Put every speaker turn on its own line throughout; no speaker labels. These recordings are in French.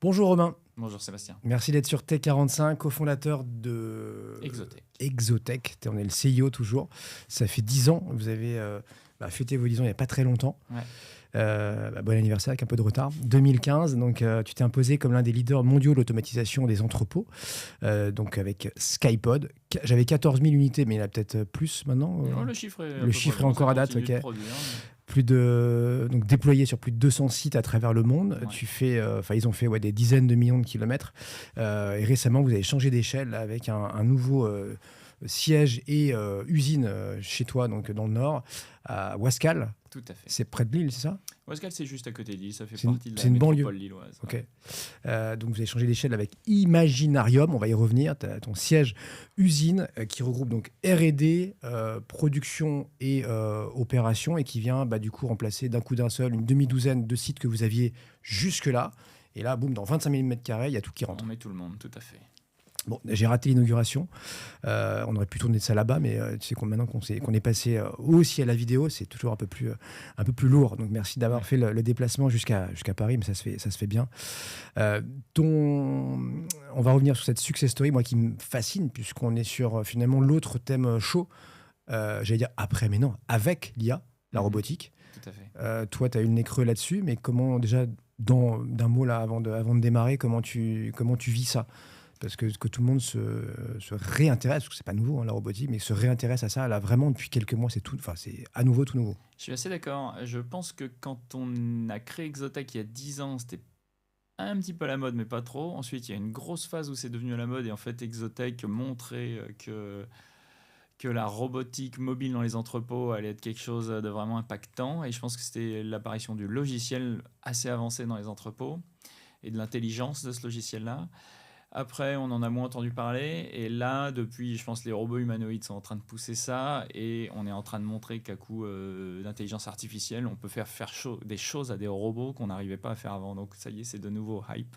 Bonjour Romain,
Bonjour Sébastien.
merci d'être sur Tech45, cofondateur de
Exotech.
Exotech. On est le CIO toujours. Ça fait 10 ans, vous avez fêté vos 10 ans il n'y a pas très longtemps.
Ouais.
Bon anniversaire avec un peu de retard. 2015, donc tu t'es imposé comme l'un des leaders mondiaux de l'automatisation des entrepôts, donc avec Skypod. J'avais 14 000 unités, mais il y en a peut-être plus maintenant.
Non, le chiffre est,
Le chiffre est encore à date,
continue de
ok.
produire.
Donc déployé sur plus de 200 sites à travers le monde.
Ouais.
Ils ont fait des dizaines de millions de kilomètres. Et récemment, vous avez changé d'échelle avec un nouveau siège et usine chez toi, donc dans le nord, à Wascal.
Tout à fait.
C'est près de Lille, c'est ça?
Wascal, c'est juste à côté de Lille, ça fait
C'est une-
partie de
c'est
la
une banlieue.
métropole lilloise.
Ok.
Ouais.
Donc vous avez changé d'échelle avec Imaginarium, on va y revenir. Tu as ton siège usine qui regroupe donc R&D, production et opération, et qui vient du coup remplacer d'un coup d'un seul une demi-douzaine de sites que vous aviez jusque-là. Et là, boum, dans 25 000 m², il y a tout qui rentre.
On met tout le monde, tout à fait.
Bon, j'ai raté l'inauguration. On aurait pu tourner ça là-bas, mais tu sais maintenant qu'on est passé aussi à la vidéo, c'est toujours un peu plus lourd. Donc merci d'avoir fait le déplacement jusqu'à Paris, mais ça se fait bien. On va revenir sur cette success story, moi qui me fascine, puisqu'on est sur finalement l'autre thème chaud. J'allais dire après, mais non, avec l'IA, la robotique.
Tout à fait.
Toi, tu as eu le nez creux là-dessus, mais comment déjà, d'un mot là, avant de démarrer, comment tu vis ça? Parce que tout le monde se réintéresse, parce que c'est pas nouveau la robotique, mais se réintéresse à ça là vraiment depuis quelques mois, c'est à nouveau tout nouveau.
Je suis assez d'accord. Je pense que quand on a créé Exotech il y a 10 ans, c'était un petit peu à la mode, mais pas trop. Ensuite, il y a une grosse phase où c'est devenu à la mode, et en fait, Exotech montrait que la robotique mobile dans les entrepôts allait être quelque chose de vraiment impactant. Et je pense que c'était l'apparition du logiciel assez avancé dans les entrepôts et de l'intelligence de ce logiciel-là. Après, on en a moins entendu parler. Et là, depuis, je pense que les robots humanoïdes sont en train de pousser ça. Et on est en train de montrer qu'à coup d'intelligence artificielle, on peut faire des choses à des robots qu'on n'arrivait pas à faire avant. Donc ça y est, c'est de nouveau hype.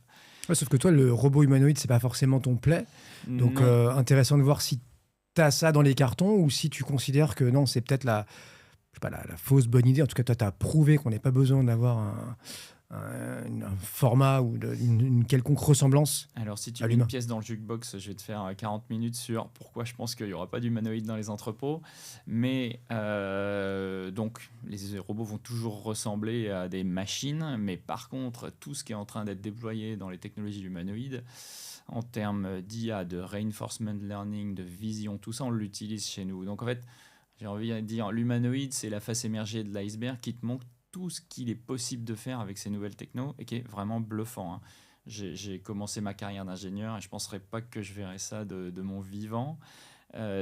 Ouais, sauf que toi, le robot humanoïde, c'est pas forcément ton play. Donc
Non.
intéressant de voir si tu as ça dans les cartons ou si tu considères que non, c'est peut-être la fausse bonne idée. En tout cas, toi, tu as prouvé qu'on n'ait pas besoin d'avoir un format ou une quelconque ressemblance
Alors, si tu
à
mets une
l'humain.
pièce dans le jukebox, je vais te faire 40 minutes sur pourquoi je pense qu'il n'y aura pas d'humanoïde dans les entrepôts. Mais donc, les robots vont toujours ressembler à des machines. Mais par contre, tout ce qui est en train d'être déployé dans les technologies humanoïdes, en termes d'IA, de reinforcement learning, de vision, tout ça, on l'utilise chez nous. Donc, en fait, j'ai envie de dire, l'humanoïde, c'est la face émergée de l'iceberg qui te montre tout ce qu'il est possible de faire avec ces nouvelles technos et qui est vraiment bluffant, hein. J'ai commencé ma carrière d'ingénieur et je ne penserais pas que je verrais ça de mon vivant.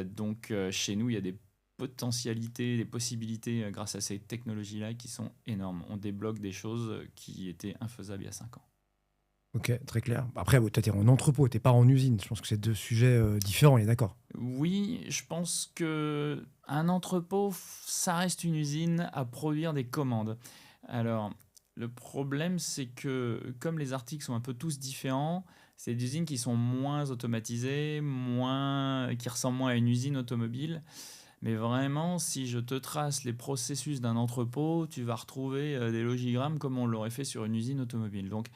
Donc chez nous, il y a des potentialités, des possibilités grâce à ces technologies-là qui sont énormes. On débloque des choses qui étaient infaisables il y a 5 ans.
Ok, très clair. Après, toi, tu es en entrepôt, tu n'es pas en usine. Je pense que c'est deux sujets différents, on est d'accord.
Oui, je pense que un entrepôt, ça reste une usine à produire des commandes. Alors, le problème, c'est que comme les articles sont un peu tous différents, c'est des usines qui sont moins automatisées, qui ressemblent moins à une usine automobile. Mais vraiment, si je te trace les processus d'un entrepôt, tu vas retrouver des logigrammes comme on l'aurait fait sur une usine automobile. Donc,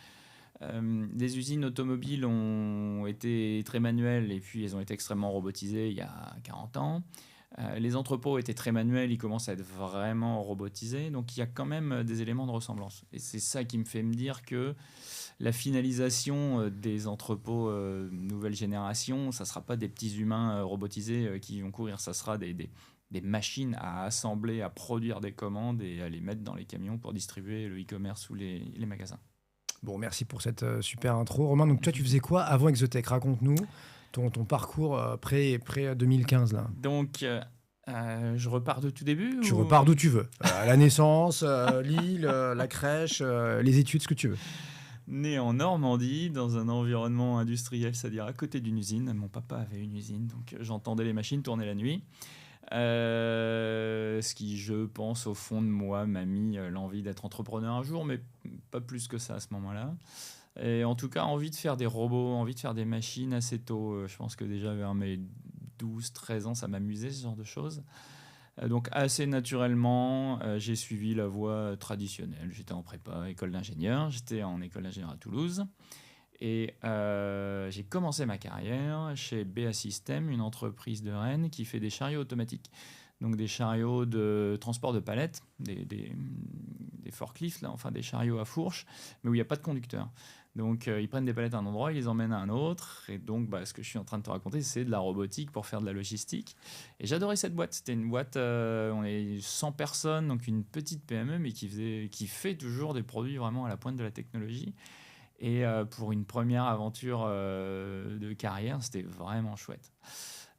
les usines automobiles ont été très manuelles et puis elles ont été extrêmement robotisées il y a 40 ans. Les entrepôts étaient très manuels, ils commencent à être vraiment robotisés. Donc il y a quand même des éléments de ressemblance. Et c'est ça qui me fait me dire que la finalisation des entrepôts nouvelle génération, ça ne sera pas des petits humains robotisés qui vont courir, ça sera des machines à assembler, à produire des commandes et à les mettre dans les camions pour distribuer le e-commerce ou les magasins.
Bon, merci pour cette super intro. Romain, donc toi, tu faisais quoi avant Exotech? Raconte-nous ton parcours pré 2015 là.
Donc, je repars de tout début
Tu
ou...
repars d'où tu veux. La naissance, Lille, la crèche, les études, ce que tu veux.
Né en Normandie, dans un environnement industriel, c'est-à-dire à côté d'une usine. Mon papa avait une usine, donc j'entendais les machines tourner la nuit. Ce qui, je pense, au fond de moi, m'a mis l'envie d'être entrepreneur un jour, mais pas plus que ça à ce moment-là. Et en tout cas, envie de faire des robots, envie de faire des machines assez tôt. Je pense que déjà vers mes 12-13 ans, ça m'amusait, ce genre de choses. Donc assez naturellement, j'ai suivi la voie traditionnelle. J'étais en prépa, école d'ingénieur. J'étais en école d'ingénieur à Toulouse. Et j'ai commencé ma carrière chez BA System, une entreprise de Rennes qui fait des chariots automatiques. Donc des chariots de transport de palettes, des forklifts, là, enfin des chariots à fourche, mais où il n'y a pas de conducteur. Donc ils prennent des palettes à un endroit, ils les emmènent à un autre. Et donc ce que je suis en train de te raconter, c'est de la robotique pour faire de la logistique. Et j'adorais cette boîte. C'était une boîte, on est 100 personnes, donc une petite PME, mais qui fait toujours des produits vraiment à la pointe de la technologie. Et pour une première aventure de carrière, c'était vraiment chouette.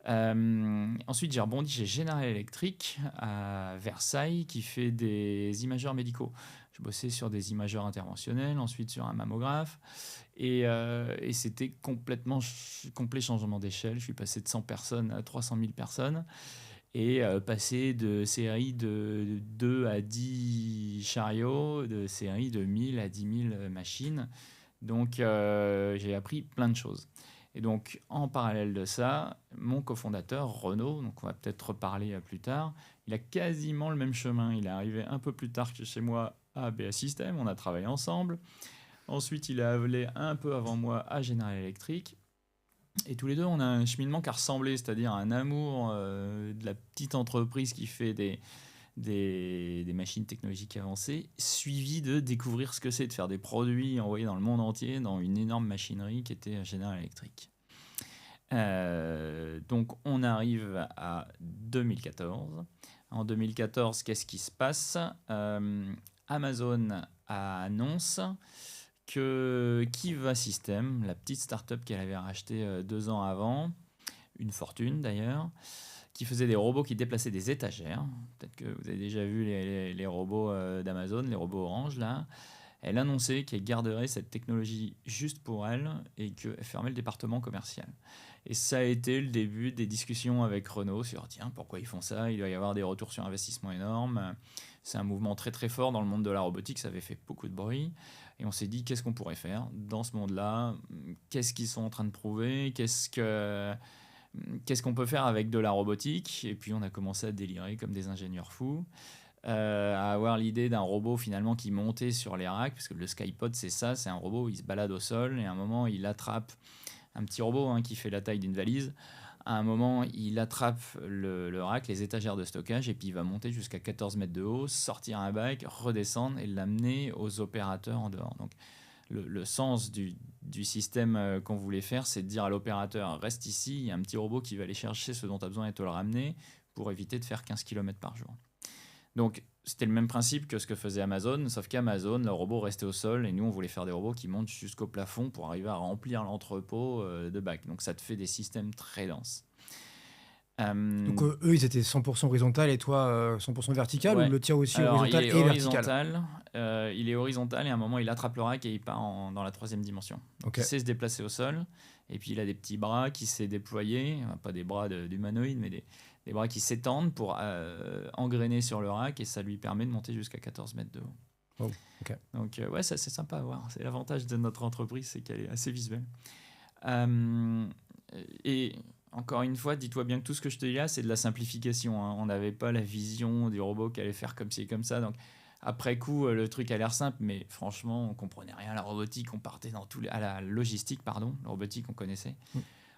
Ensuite, j'ai rebondi chez General Electric à Versailles, qui fait des imageurs médicaux. Je bossais sur des imageurs interventionnels, ensuite sur un mammographe. Et c'était complet changement d'échelle. Je suis passé de 100 personnes à 300 000 personnes. Et passé de séries de 2 à 10 chariots, de séries de 1000 à 10 000 machines. Donc, j'ai appris plein de choses. Et donc, en parallèle de ça, mon cofondateur, Renaud, donc on va peut-être reparler plus tard, il a quasiment le même chemin. Il est arrivé un peu plus tard que chez moi à BA System, on a travaillé ensemble. Ensuite, il est allé un peu avant moi à General Electric. Et tous les deux, on a un cheminement qui a ressemblé, c'est-à-dire un amour de la petite entreprise qui fait des machines technologiques avancées, suivi de découvrir ce que c'est de faire des produits envoyés dans le monde entier dans une énorme machinerie qui était General Electric. Donc on arrive à 2014. En 2014, qu'est-ce qui se passe? Amazon annonce que Kiva Systems, la petite start-up qu'elle avait rachetée 2 ans avant, une fortune d'ailleurs, qui faisait des robots qui déplaçaient des étagères. Peut-être que vous avez déjà vu les robots d'Amazon, les robots Orange, là. Elle annonçait qu'elle garderait cette technologie juste pour elle et qu'elle fermait le département commercial. Et ça a été le début des discussions avec Renault sur, tiens, pourquoi ils font ça? Il doit y avoir des retours sur investissement énormes. C'est un mouvement très très fort dans le monde de la robotique, ça avait fait beaucoup de bruit. Et on s'est dit, qu'est-ce qu'on pourrait faire dans ce monde-là? Qu'est-ce qu'ils sont en train de prouver? Qu'est-ce qu'on peut faire avec de la robotique? Et puis on a commencé à délirer comme des ingénieurs fous, à avoir l'idée d'un robot finalement qui montait sur les racks, parce que le Skypod c'est ça, c'est un robot, il se balade au sol et à un moment il attrape un petit robot qui fait la taille d'une valise. À un moment, il attrape le rack, les étagères de stockage, et puis il va monter jusqu'à 14 mètres de haut, sortir un bac, redescendre et l'amener aux opérateurs en dehors. Donc, le sens du système qu'on voulait faire, c'est de dire à l'opérateur, reste ici, il y a un petit robot qui va aller chercher ce dont tu as besoin et te le ramener pour éviter de faire 15 km par jour. Donc, c'était le même principe que ce que faisait Amazon, sauf qu'Amazon, le robot restait au sol et nous, on voulait faire des robots qui montent jusqu'au plafond pour arriver à remplir l'entrepôt de bacs. Donc, ça te fait des systèmes très denses.
Donc eux, ils étaient 100% horizontal et toi 100% vertical, ou
Ouais.
le tien aussi
Alors,
horizontal et vertical?
il est horizontal et à un moment, il attrape le rack et il part dans la 3e dimension. Donc,
Ok.
il sait se déplacer au sol et puis il a des petits bras qui s'est déployés, pas des bras d'humanoïdes, mais des bras qui s'étendent pour engrainer sur le rack et ça lui permet de monter jusqu'à 14 mètres de haut.
Oh, ok.
Donc, ouais, ça c'est sympa à voir. C'est l'avantage de notre entreprise, c'est qu'elle est assez visuelle. Euh, et encore une fois, dis-toi bien que tout ce que je te dis là, c'est de la simplification. On n'avait pas la vision du robot qui allait faire comme ci et comme ça. Donc, après coup, le truc a l'air simple, mais franchement, on comprenait rien à la robotique. On partait à la logistique, pardon. La robotique, on connaissait.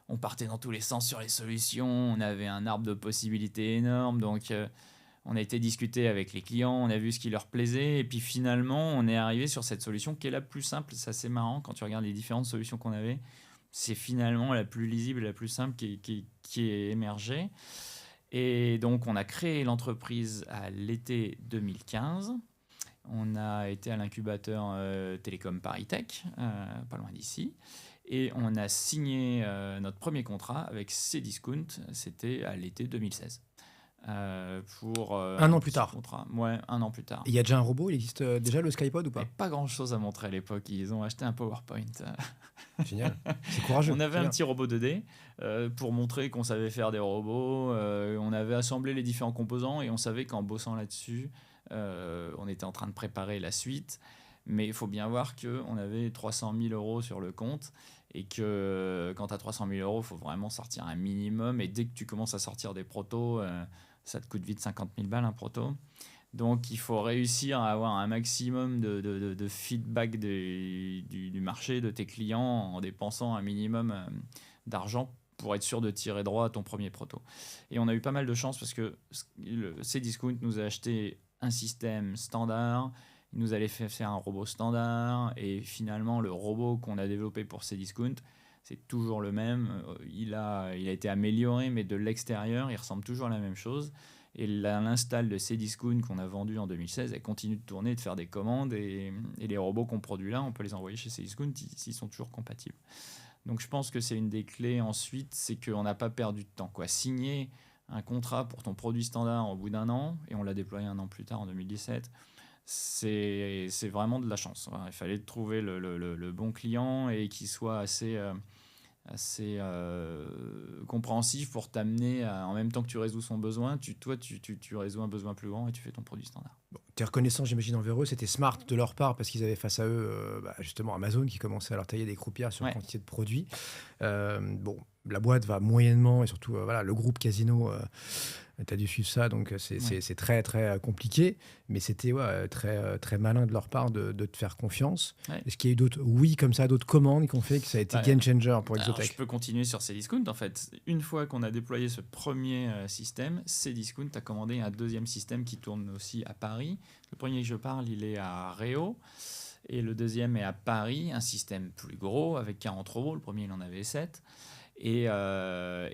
On partait dans tous les sens sur les solutions. On avait un arbre de possibilités énorme. Donc, on a été discuter avec les clients. On a vu ce qui leur plaisait. Et puis, finalement, on est arrivé sur cette solution qui est la plus simple. C'est assez marrant quand tu regardes les différentes solutions qu'on avait. C'est finalement la plus lisible, la plus simple qui est émergée. Et donc, on a créé l'entreprise à l'été 2015. On a été à l'incubateur Télécom Paris Tech, pas loin d'ici. Et on a signé notre premier contrat avec Cdiscount. C'était à l'été 2016. Pour
Un an plus tard.
contrat. Ouais, 1 an plus tard.
Il y a déjà un robot, il existe déjà le Skypod ou
Il n'y
pas?
avait pas grand-chose à montrer à l'époque. Ils ont acheté un PowerPoint.
Génial, c'est courageux.
On avait
c'est
un
bien.
petit robot 2D pour montrer qu'on savait faire des robots. On avait assemblé les différents composants et on savait qu'en bossant là-dessus, on était en train de préparer la suite. Mais il faut bien voir qu'on avait 300 000 euros sur le compte et que quand tu as 300 000 euros, il faut vraiment sortir un minimum. Et dès que tu commences à sortir des protos, ça te coûte vite 50 000 balles un proto. Donc, il faut réussir à avoir un maximum de feedback du marché, de tes clients, en dépensant un minimum d'argent pour être sûr de tirer droit à ton premier proto. Et on a eu pas mal de chance parce que Cdiscount nous a acheté un système standard, il nous allait faire un robot standard, et finalement, le robot qu'on a développé pour Cdiscount, c'est toujours le même. Il a été amélioré, mais de l'extérieur, il ressemble toujours à la même chose. Et l'install de Cdiscount qu'on a vendu en 2016, elle continue de tourner, de faire des commandes. Et les robots qu'on produit là, on peut les envoyer chez Cdiscount s'ils sont toujours compatibles. Donc je pense que c'est une des clés ensuite, c'est qu'on n'a pas perdu de temps, quoi. Signer un contrat pour ton produit standard au bout d'un an, et on l'a déployé un an plus tard en 2017, c'est vraiment de la chance. Il fallait trouver le bon client et qu'il soit assez compréhensif pour t'amener en même temps que tu résous son besoin, tu résous un besoin plus grand et tu fais ton produit standard.
Bon, t'es reconnaissant, j'imagine, envers eux. C'était smart de leur part parce qu'ils avaient face à eux justement Amazon qui commençait à leur tailler des croupières sur quantité de produits. Bon, la boîte va moyennement et surtout voilà, le groupe Casino, tu as dû suivre ça, donc c'est très très compliqué, mais c'était très, très malin de leur part de te faire confiance. Est-ce qu'il y a eu d'autres comme ça, d'autres commandes qui ont fait que ça a été game changer pour Exotech?
Je peux continuer sur Cdiscount. En fait, une fois qu'on a déployé ce premier système, Cdiscount a commandé un deuxième système qui tourne aussi à Paris. Le premier que je parle, il est à Réau. Et le deuxième est à Paris, un système plus gros avec 40 robots. Le premier, il en avait 7. Et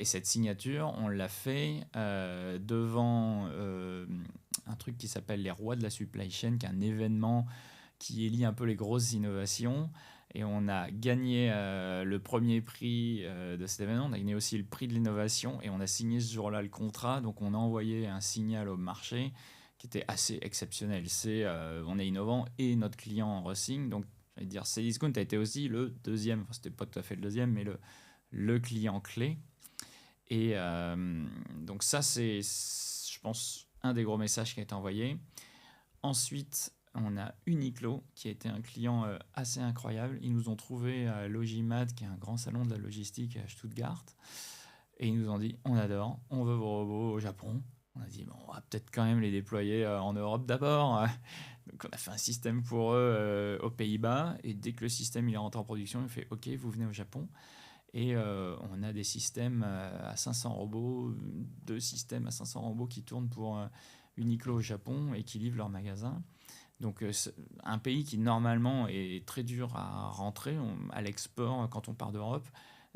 cette signature, on l'a fait devant un truc qui s'appelle les Rois de la Supply Chain, qui est un événement qui élit un peu les grosses innovations. Et on a gagné le premier prix de cet événement. On a gagné aussi le prix de l'innovation. Et on a signé ce jour-là le contrat. Donc on a envoyé un signal au marché qui était assez exceptionnel. On est innovant et notre client en re-signe. Donc je vais dire, Cdiscount a été aussi le deuxième. Enfin, c'était pas tout à fait le deuxième, mais le client clé. Et donc ça, c'est, je pense, un des gros messages qui a été envoyé. Ensuite, on a Uniqlo, qui a été un client assez incroyable. Ils nous ont trouvé à Logimat, qui est un grand salon de la logistique à Stuttgart. Et ils nous ont dit, on adore, on veut vos robots au Japon. On a dit, bon, on va peut-être quand même les déployer en Europe d'abord. Donc on a fait un système pour eux aux Pays-Bas. Et dès que le système il est rentré en production, il fait, OK, vous venez au Japon. Et on a des systèmes à 500 robots, 2 systèmes à 500 robots qui tournent pour Uniqlo au Japon et qui livrent leur magasin. Donc un pays qui normalement est très dur à rentrer à l'export quand on part d'Europe,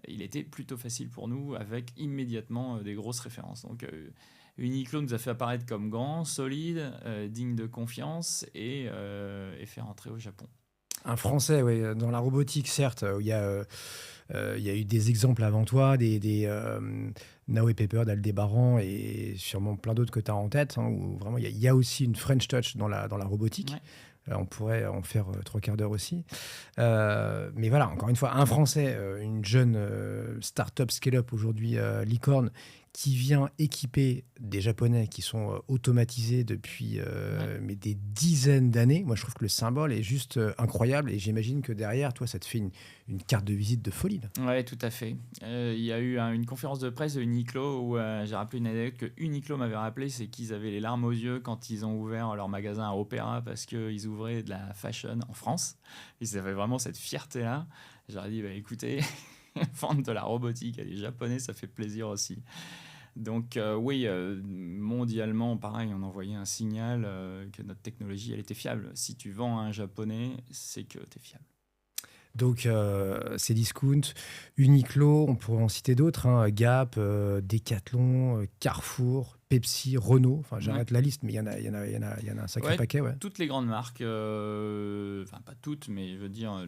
il était plutôt facile pour nous avec immédiatement des grosses références. Donc Uniqlo nous a fait apparaître comme grand, solide, digne de confiance et fait rentrer au Japon.
Un Français, oui, dans la robotique, certes, il y a eu des exemples avant toi, des Naoé Pepper d'Aldébaran et sûrement plein d'autres que tu as en tête, où vraiment il y a aussi une French touch dans la robotique. Ouais. On pourrait en faire 3 quarts d'heure aussi. Mais voilà, encore une fois, un Français, une jeune start-up scale-up aujourd'hui, licorne, qui vient équiper des Japonais qui sont automatisés depuis mais des dizaines d'années. Moi, je trouve que le symbole est juste incroyable et j'imagine que derrière, toi, ça te fait une carte de visite de folie.
Oui, tout à fait. Il y a eu une conférence de presse de Uniqlo où j'ai rappelé une anecdote que Uniqlo m'avait rappelé, c'est qu'ils avaient les larmes aux yeux quand ils ont ouvert leur magasin à Opéra parce qu'ils ouvraient de la fashion en France. Ils avaient vraiment cette fierté-là. J'ai dit, écoutez, vendre de la robotique à des Japonais, ça fait plaisir aussi. Donc oui, mondialement, pareil, on envoyait un signal que notre technologie, elle était fiable. Si tu vends à un Japonais, c'est que tu es fiable.
Donc, Cdiscount, Uniqlo, on pourrait en citer d'autres, Gap, Decathlon, Carrefour, Pepsi, Renault. Enfin, j'arrête la liste, mais il y en a un sacré paquet. Ouais.
Toutes les grandes marques, enfin pas toutes, mais je veux dire,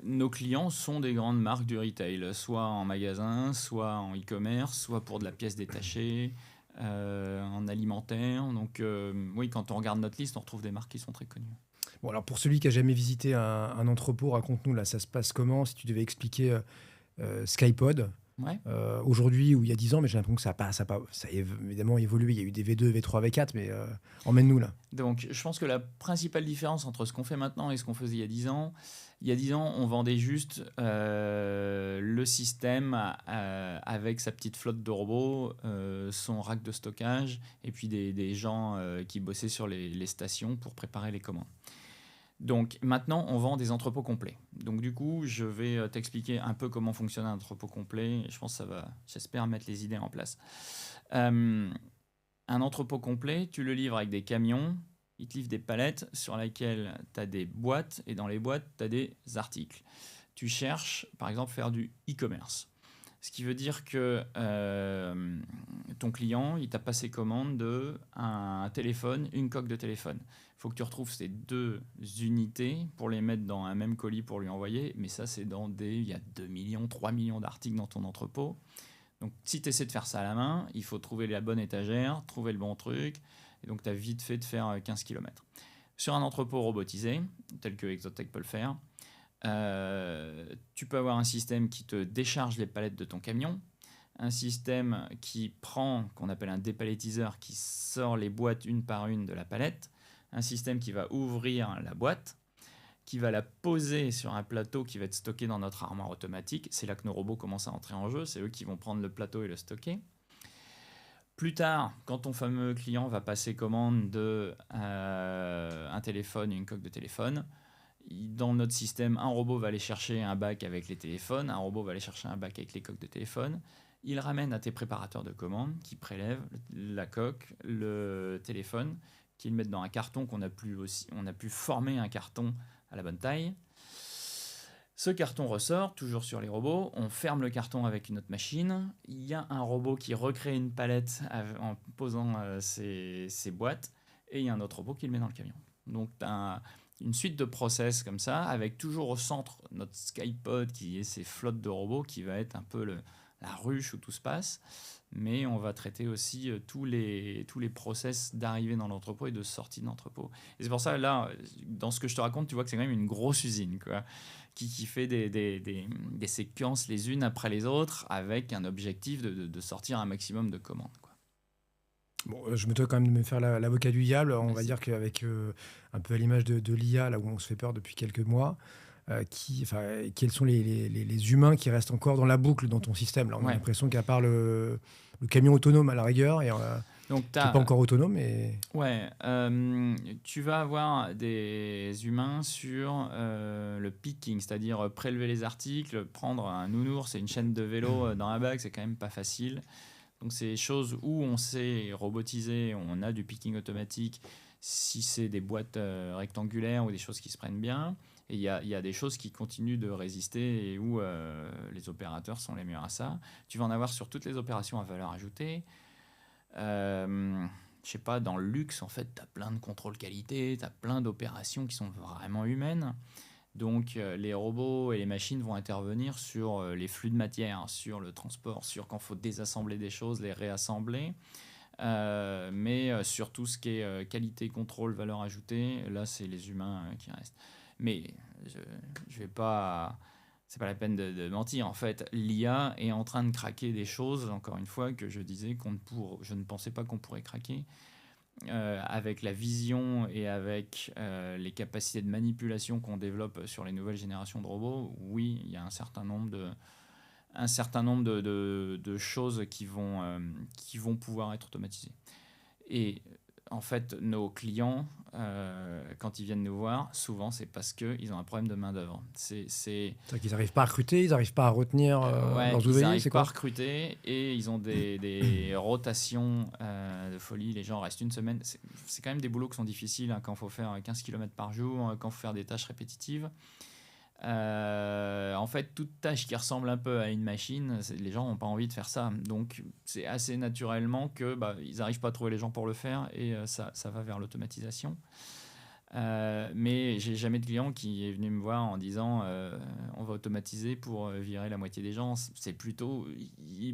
nos clients sont des grandes marques du retail, soit en magasin, soit en e-commerce, soit pour de la pièce détachée, en alimentaire. Donc oui, quand on regarde notre liste, on retrouve des marques qui sont très connues.
Bon, alors pour celui qui n'a jamais visité un entrepôt, raconte-nous, là, ça se passe comment? Si tu devais expliquer Skypod,
Ouais.
aujourd'hui ou il y a 10 ans, mais j'ai l'impression que ça a évidemment évolué. Il y a eu des V2, V3, V4, mais emmène-nous là.
Donc, je pense que la principale différence entre ce qu'on fait maintenant et ce qu'on faisait il y a 10 ans, on vendait juste le système avec sa petite flotte de robots, son rack de stockage, et puis des gens qui bossaient sur les stations pour préparer les commandes. Donc maintenant, on vend des entrepôts complets. Donc du coup, je vais t'expliquer un peu comment fonctionne un entrepôt complet. Je pense que ça va, j'espère, mettre les idées en place. Euh, un entrepôt complet, tu le livres avec des camions, ils te livrent des palettes sur lesquelles tu as des boîtes, et dans les boîtes, tu as des articles. Tu cherches, par exemple, faire du e-commerce. Ce qui veut dire que ton client, il t'a passé commande de un téléphone, une coque de téléphone. Il faut que tu retrouves ces deux unités pour les mettre dans un même colis pour lui envoyer. Mais ça, c'est il y a 2 millions, 3 millions d'articles dans ton entrepôt. Donc, si tu essaies de faire ça à la main, il faut trouver la bonne étagère, trouver le bon truc. Et donc, tu as vite fait de faire 15 km. Sur un entrepôt robotisé, tel que Exotech peut le faire, tu peux avoir un système qui te décharge les palettes de ton camion, un système qui prend, qu'on appelle un dépalettiseur, qui sort les boîtes une par une de la palette, un système qui va ouvrir la boîte, qui va la poser sur un plateau qui va être stocké dans notre armoire automatique. C'est là que nos robots commencent à entrer en jeu, c'est eux qui vont prendre le plateau et le stocker. Plus tard, quand ton fameux client va passer commande de un téléphone, une coque de téléphone, dans notre système, un robot va aller chercher un bac avec les téléphones, un robot va aller chercher un bac avec les coques de téléphone. Il ramène à tes préparateurs de commandes qui prélèvent la coque, le téléphone, qui le mettent dans un carton qu'on a on a pu former un carton à la bonne taille. Ce carton ressort, toujours sur les robots. On ferme le carton avec une autre machine. Il y a un robot qui recrée une palette en posant ses boîtes. Et il y a un autre robot qui le met dans le camion. Donc, tu as une suite de process comme ça, avec toujours au centre notre Skypod qui est ces flottes de robots qui va être un peu la ruche où tout se passe. Mais on va traiter aussi tous les process d'arrivée dans l'entrepôt et de sortie de l'entrepôt. Et c'est pour ça, là, dans ce que je te raconte, tu vois que c'est quand même une grosse usine, quoi, qui fait des séquences les unes après les autres avec un objectif de sortir un maximum de commandes, quoi.
Bon, je me dois quand même de me faire l'avocat du diable. On va
Vas-y.
dire qu'avec un peu à l'image de l'IA, là où on se fait peur depuis quelques mois, quels sont les humains qui restent encore dans la boucle dans ton système là? On a
Ouais.
l'impression qu'à part le camion autonome à la rigueur,
Donc,
qui n'est pas encore autonome, mais
ouais, tu vas avoir des humains sur le picking, c'est-à-dire prélever les articles, prendre un nounours et une chaîne de vélo dans un bac, c'est quand même pas facile. Donc c'est des choses où on sait robotiser, on a du picking automatique si c'est des boîtes rectangulaires ou des choses qui se prennent bien. Et il y a des choses qui continuent de résister et où les opérateurs sont les meilleurs à ça. Tu vas en avoir sur toutes les opérations à valeur ajoutée. Je sais pas, dans le luxe, en fait, tu as plein de contrôles qualité, tu as plein d'opérations qui sont vraiment humaines. Donc, les robots et les machines vont intervenir sur les flux de matière, sur le transport, sur quand il faut désassembler des choses, les réassembler. Mais sur tout ce qui est qualité, contrôle, valeur ajoutée, là, c'est les humains qui restent. Mais je vais pas. C'est pas la peine de mentir. En fait, l'IA est en train de craquer des choses, encore une fois, que je disais je ne pensais pas qu'on pourrait craquer. Avec la vision et avec les capacités de manipulation qu'on développe sur les nouvelles générations de robots, oui, il y a un certain nombre de choses qui vont pouvoir être automatisées. Et en fait, nos clients, quand ils viennent nous voir, souvent c'est parce qu'ils ont un problème de main-d'œuvre.
c'est-à-dire qu'ils n'arrivent pas à recruter, ils n'arrivent pas à retenir
Ouais,
leurs
ils
ouvriers, c'est
n'arrivent pas à
quoi?
recruter et ils ont des rotations de folie. Les gens restent une semaine. C'est quand même des boulots qui sont difficiles hein, quand il faut faire 15 km par jour, quand il faut faire des tâches répétitives. En fait, toute tâche qui ressemble un peu à une machine, les gens n'ont pas envie de faire ça. Donc, c'est assez naturellement que ils n'arrivent pas à trouver les gens pour le faire et ça va vers l'automatisation. Mais j'ai jamais de client qui est venu me voir en disant on va automatiser pour virer la moitié des gens. C'est plutôt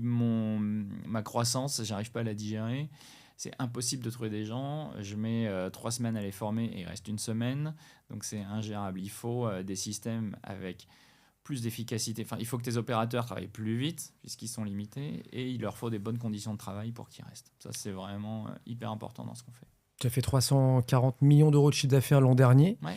ma croissance, j'arrive pas à la digérer. C'est impossible de trouver des gens. Je mets 3 semaines à les former et il reste une semaine. Donc c'est ingérable. Il faut des systèmes avec plus d'efficacité. Enfin, il faut que tes opérateurs travaillent plus vite, puisqu'ils sont limités, et il leur faut des bonnes conditions de travail pour qu'ils restent. Ça, c'est vraiment hyper important dans ce qu'on fait.
Tu as fait 340 millions d'euros de chiffre d'affaires l'an dernier.
Ouais.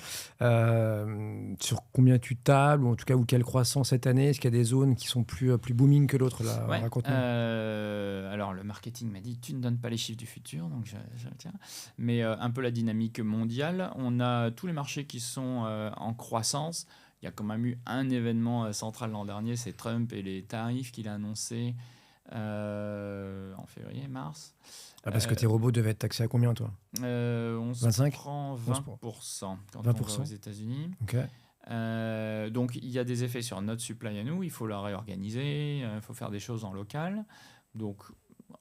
Sur combien tu tables, ou en tout cas, ou quelle croissance cette année? Est-ce qu'il y a des zones qui sont plus booming que l'autre là?
Ouais.
Raconte-nous.
Alors, le marketing m'a dit, tu ne donnes pas les chiffres du futur, donc je tiens. Mais un peu la dynamique mondiale. On a tous les marchés qui sont en croissance. Il y a quand même eu un événement central l'an dernier, c'est Trump et les tarifs qu'il a annoncés en février, mars.
Parce que tes robots devaient être taxés à combien, toi?
On
25?
se prend 20% quand
20%.
on va aux États-Unis.
Ok.
Donc il y a des effets sur notre supply à nous, il faut la réorganiser, il faut faire des choses en local. Donc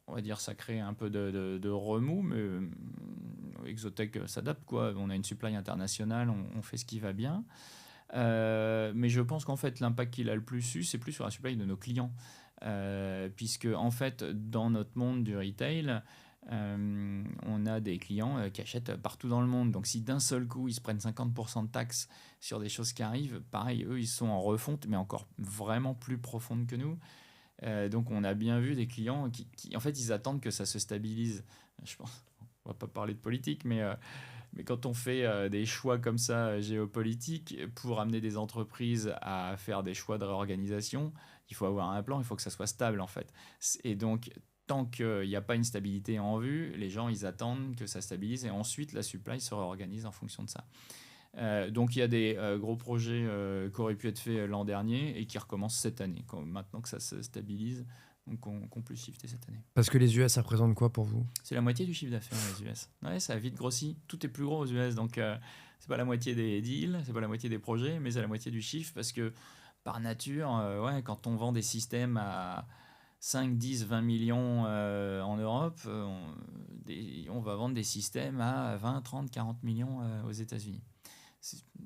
on va dire ça crée un peu de remous, mais Exotech s'adapte, quoi. On a une supply internationale, on fait ce qui va bien. Mais je pense qu'en fait l'impact qu'il a le plus eu, c'est plus sur la supply de nos clients. Puisque en fait dans notre monde du retail, on a des clients qui achètent partout dans le monde. Donc si d'un seul coup ils se prennent 50% de taxes sur des choses qui arrivent, pareil, eux ils sont en refonte, mais encore vraiment plus profonde que nous. Donc on a bien vu des clients qui en fait ils attendent que ça se stabilise. Je pense, on va pas parler de politique, mais quand on fait des choix comme ça géopolitiques pour amener des entreprises à faire des choix de réorganisation, il faut avoir un plan, il faut que ça soit stable en fait. Et donc tant qu'il n'y a pas une stabilité en vue, les gens ils attendent que ça stabilise et ensuite la supply se réorganise en fonction de ça. Donc il y a des gros projets qui auraient pu être faits l'an dernier et qui recommencent cette année, maintenant que ça se stabilise, donc qu'on peut shifter cette année.
Parce que les US, ça représente quoi pour vous?
C'est la moitié du chiffre d'affaires les US. Ouais, ça a vite grossi, tout est plus gros aux US, donc c'est pas la moitié des deals, c'est pas la moitié des projets, mais c'est la moitié du chiffre parce que par nature, ouais, quand on vend des systèmes à 5, 10, 20 millions en Europe, on va vendre des systèmes à 20, 30, 40 millions aux États-Unis.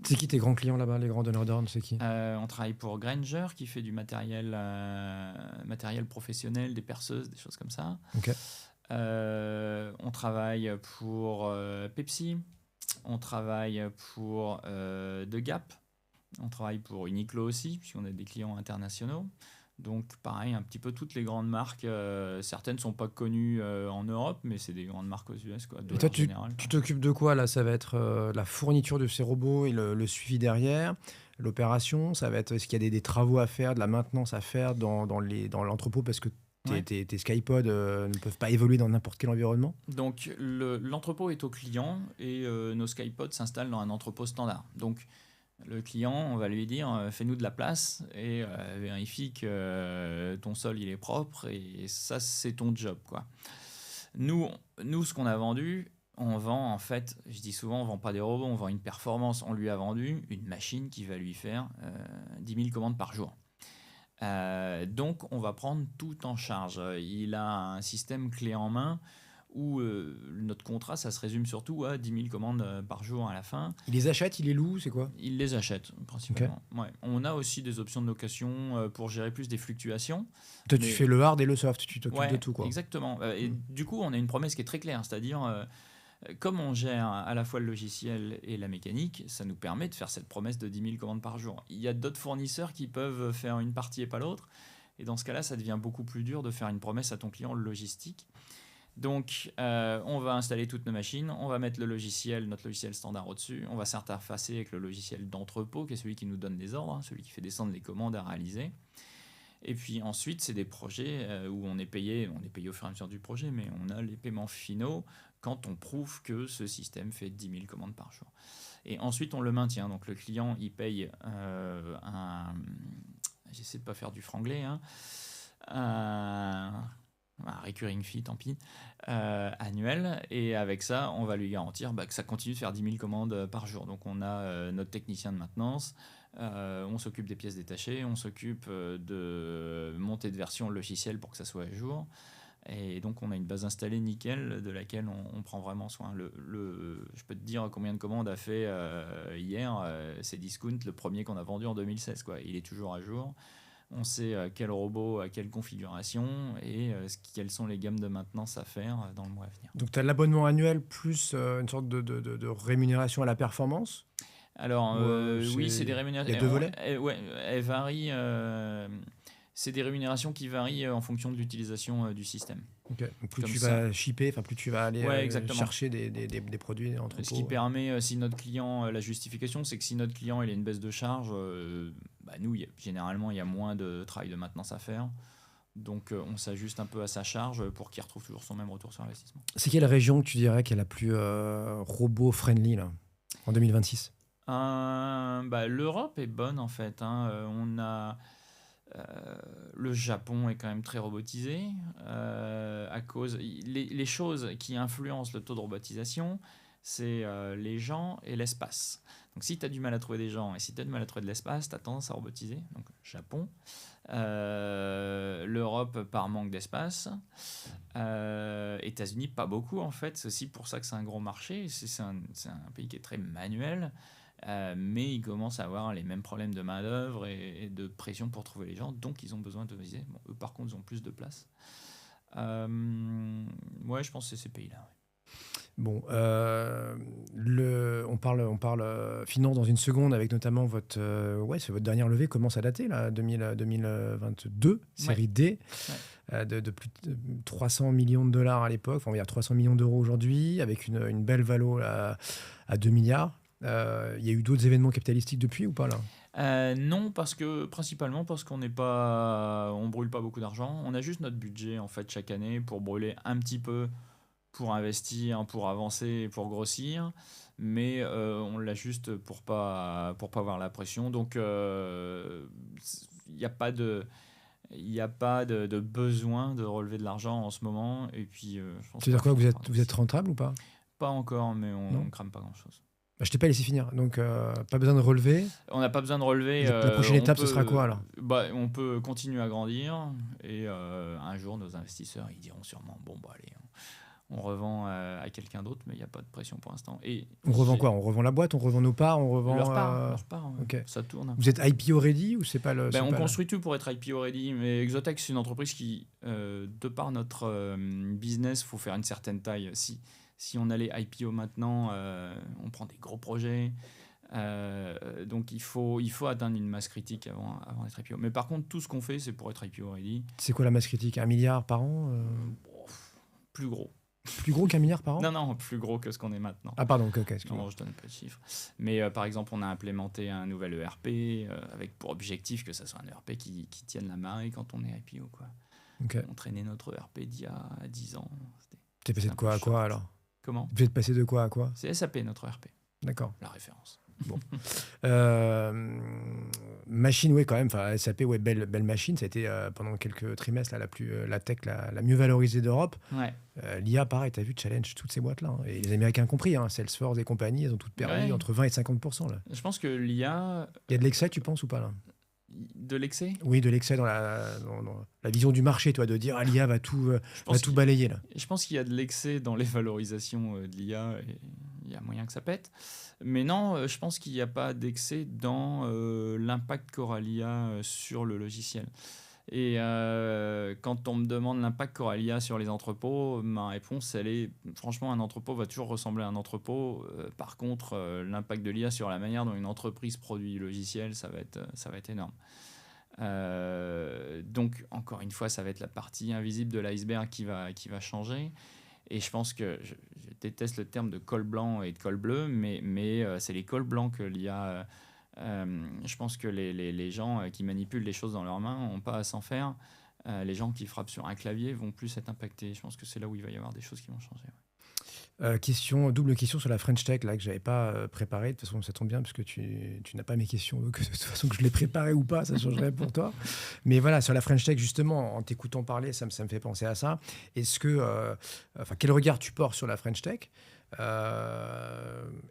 C'est qui tes grands clients là-bas, les grands donneurs d'ordre, c'est qui?
On travaille pour Grainger qui fait du matériel professionnel, des perceuses, des choses comme ça.
Ok.
On travaille pour Pepsi, on travaille pour The Gap, on travaille pour Uniqlo aussi, puisqu'on a des clients internationaux. Donc pareil, un petit peu toutes les grandes marques, certaines ne sont pas connues en Europe, mais c'est des grandes marques aux US, quoi, de
Et toi,
général.
tu t'occupes de quoi là? Ça va être la fourniture de ces robots et le suivi derrière, l'opération. Ça va être, est-ce qu'il y a des travaux à faire, de la maintenance à faire dans l'entrepôt parce que tes Skypods ne peuvent pas évoluer dans n'importe quel environnement?
Donc l'entrepôt est au client et nos Skypods s'installent dans un entrepôt standard. Donc le client, on va lui dire fais-nous de la place et vérifie que ton sol il est propre et ça c'est ton job, quoi. Nous ce qu'on a vendu, on vend en fait, je dis souvent on vend pas des robots, on vend une performance. On lui a vendu une machine qui va lui faire 10 000 commandes par jour. Donc on va prendre tout en charge. Il a un système clé en main où notre contrat, ça se résume surtout à 10 000 commandes par jour à la fin.
Il les achète, il les loue, c'est quoi?
Il les achète, principalement. Okay. Ouais. On a aussi des options de location pour gérer plus des fluctuations.
Toi, tu fais le hard et le soft, tu t'occupes de tout, quoi.
Exactement. Et du coup, on a une promesse qui est très claire, c'est-à-dire, comme on gère à la fois le logiciel et la mécanique, ça nous permet de faire cette promesse de 10 000 commandes par jour. Il y a d'autres fournisseurs qui peuvent faire une partie et pas l'autre. Et dans ce cas-là, ça devient beaucoup plus dur de faire une promesse à ton client logistique. Donc, on va installer toutes nos machines, on va mettre notre logiciel standard au-dessus, on va s'interfacer avec le logiciel d'entrepôt, qui est celui qui nous donne les ordres, celui qui fait descendre les commandes à réaliser. Et puis ensuite, c'est des projets où on est payé au fur et à mesure du projet, mais on a les paiements finaux quand on prouve que ce système fait 10 000 commandes par jour. Et ensuite, on le maintient. Donc, le client, il paye j'essaie de ne pas faire du franglais, un recurring fee, tant pis, annuel. Et avec ça, on va lui garantir que ça continue de faire 10 000 commandes par jour. Donc, on a notre technicien de maintenance, on s'occupe des pièces détachées, on s'occupe de montée de version logicielle pour que ça soit à jour. Et donc, on a une base installée nickel de laquelle on prend vraiment soin. Je peux te dire combien de commandes a fait hier. C'est Discount, le premier qu'on a vendu en 2016, quoi. Il est toujours à jour. On sait quel robot, à quelle configuration et quelles sont les gammes de maintenance à faire dans le mois à venir.
Donc, tu as l'abonnement annuel plus une sorte de rémunération à la performance?
Alors, oui, c'est des
Il y a
rémunérations.
deux volets?
Ouais, elles varient. C'est des rémunérations qui varient en fonction de l'utilisation du système.
Ok. Donc, plus
Comme
tu
ça.
vas shipper, enfin plus tu vas aller
Ouais, exactement.
chercher des produits en
Ce qui
entrepôt.
permet, si notre client, la justification, c'est que si notre client il a une baisse de charge, nous, généralement, il y a moins de travail de maintenance à faire. Donc, on s'ajuste un peu à sa charge pour qu'il retrouve toujours son même retour sur investissement.
C'est quelle région que tu dirais qui est la plus robot-friendly là, en 2026?
L'Europe est bonne en fait, hein. On a euh, le Japon est quand même très robotisé à cause les choses qui influencent le taux de robotisation, c'est les gens et l'espace. Donc si tu as du mal à trouver des gens et si tu as du mal à trouver de l'espace, tu as tendance à robotiser. Donc Japon, l'Europe par manque d'espace, États-Unis pas beaucoup en fait. C'est aussi pour ça que c'est un gros marché. C'est un pays qui est très manuel. Mais ils commencent à avoir les mêmes problèmes de main-d'œuvre et de pression pour trouver les gens, donc ils ont besoin de viser. Bon, eux, par contre, ils ont plus de place. Ouais, je pense que c'est ces pays-là. Ouais.
Bon, on parle finance dans une seconde avec notamment c'est votre dernière levée commence à dater là, 2022, série
Ouais.
D,
Ouais.
de plus de 300 millions de dollars à l'époque, enfin on va dire 300 millions d'euros aujourd'hui, avec une belle valo à 2 milliards. Il y a eu d'autres événements capitalistiques depuis ou pas là?
Non, principalement parce on brûle pas beaucoup d'argent. On a juste notre budget en fait chaque année pour brûler un petit peu, pour investir, pour avancer, pour grossir. Mais on l'a juste pour pas avoir la pression. Donc il n'y a pas de besoin de relever de l'argent en ce moment. Et puis je pense
C'est-à-dire
pas
quoi,
finir par
vous êtes
investir.
rentable ou pas?
Pas encore, mais on
Non?
ne crame pas grand-chose.
Bah, je t'ai pas laissé finir, donc pas besoin de relever.
On n'a pas besoin de relever.
La prochaine étape, ce sera quoi alors?
On peut continuer à grandir et un jour nos investisseurs ils diront sûrement bon bah allez on revend à quelqu'un d'autre, mais il n'y a pas de pression pour l'instant. Et
On revend quoi? On revend la boîte, on revend nos parts, on revend.
leur part, ouais.
Ok.
Ça tourne.
Vous êtes IPO ready ou c'est pas le.
On construit tout pour être IPO ready, mais Exotech c'est une entreprise qui, de par notre business, faut faire une certaine taille. Si on allait IPO maintenant, on prend des gros projets. Donc il faut atteindre une masse critique avant d'être IPO. Mais par contre, tout ce qu'on fait, c'est pour être IPO ready.
C'est quoi la masse critique? 1 milliard par an?
Plus gros.
Plus gros qu'un milliard par an?
Non, plus gros que ce qu'on est maintenant.
Ah pardon, ok, excuse-moi.
Non, je donne pas de chiffres. Mais par exemple, on a implémenté un nouvel ERP avec pour objectif que ça soit un ERP qui tienne la marée quand on est IPO. Quoi.
Ok.
On traînait notre ERP d'il y a 10 ans.
T'es passé de quoi à quoi alors?
Comment?
Vous êtes passé de quoi à quoi?
C'est SAP notre ERP.
D'accord.
La référence.
Bon. Machine, ouais, quand même. Enfin, SAP, ouais, belle machine. Ça a été pendant quelques trimestres la tech la mieux valorisée d'Europe.
Ouais.
L'IA, pareil, tu as vu, challenge toutes ces boîtes-là. Hein. Et les Américains compris, hein, Salesforce et compagnie, elles ont toutes perdu entre 20 et 50%. Là.
Je pense que l'IA.
Il y a de l'excès, tu penses ou pas là?
De l'excès?
Oui, de l'excès dans la vision du marché, toi, de dire l'IA va tout balayer. Là.
Je pense qu'il y a de l'excès dans les valorisations de l'IA et il y a moyen que ça pète. Mais non, je pense qu'il n'y a pas d'excès dans l'impact qu'aura l'IA sur le logiciel. Et quand on me demande l'impact qu'aura l'IA sur les entrepôts, ma réponse, elle est franchement, un entrepôt va toujours ressembler à un entrepôt. Par contre, l'impact de l'IA sur la manière dont une entreprise produit le logiciel, ça va être énorme. Donc, encore une fois, ça va être la partie invisible de l'iceberg qui va changer. Et je pense que je déteste le terme de col blanc et de col bleu, mais c'est les cols blancs que l'IA. Je pense que les gens qui manipulent les choses dans leurs mains n'ont pas à s'en faire. Les gens qui frappent sur un clavier vont plus être impactés. Je pense que c'est là où il va y avoir des choses qui vont changer.
Double question sur la French Tech là, que je n'avais pas préparée. De toute façon, ça tombe bien parce que tu n'as pas mes questions. Donc, de toute façon, que je l'ai préparée ou pas, ça changerait pour toi. Mais voilà, sur la French Tech, justement, en t'écoutant parler, ça me fait penser à ça. Est-ce que, quel regard tu portes sur la French Tech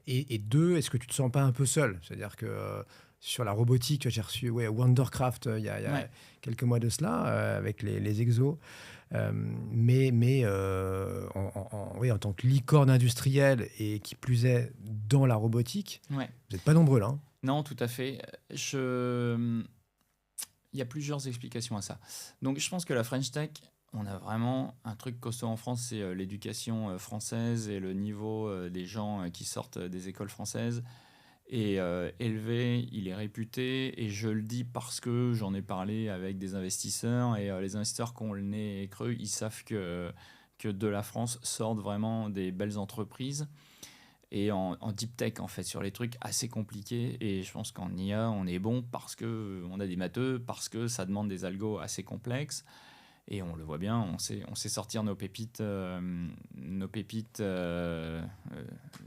et deux, est-ce que tu te sens pas un peu seul? C'est-à-dire que sur la robotique, j'ai reçu Wondercraft il y a quelques mois de cela avec les exos. Mais en tant que licorne industrielle et qui plus est dans la robotique, vous n'êtes pas nombreux là. Hein.
Non, tout à fait. Il y a plusieurs explications à ça. Donc je pense que la French Tech, on a vraiment un truc costaud en France, c'est l'éducation française et le niveau des gens qui sortent des écoles françaises est élevé, il est réputé, et je le dis parce que j'en ai parlé avec des investisseurs, et les investisseurs qui ont le nez creux, ils savent que de la France sortent vraiment des belles entreprises, et en deep tech, en fait, sur les trucs assez compliqués. Et je pense qu'en IA, on est bon parce qu'on a des matheux, parce que ça demande des algos assez complexes. Et on le voit bien, on sait sortir nos pépites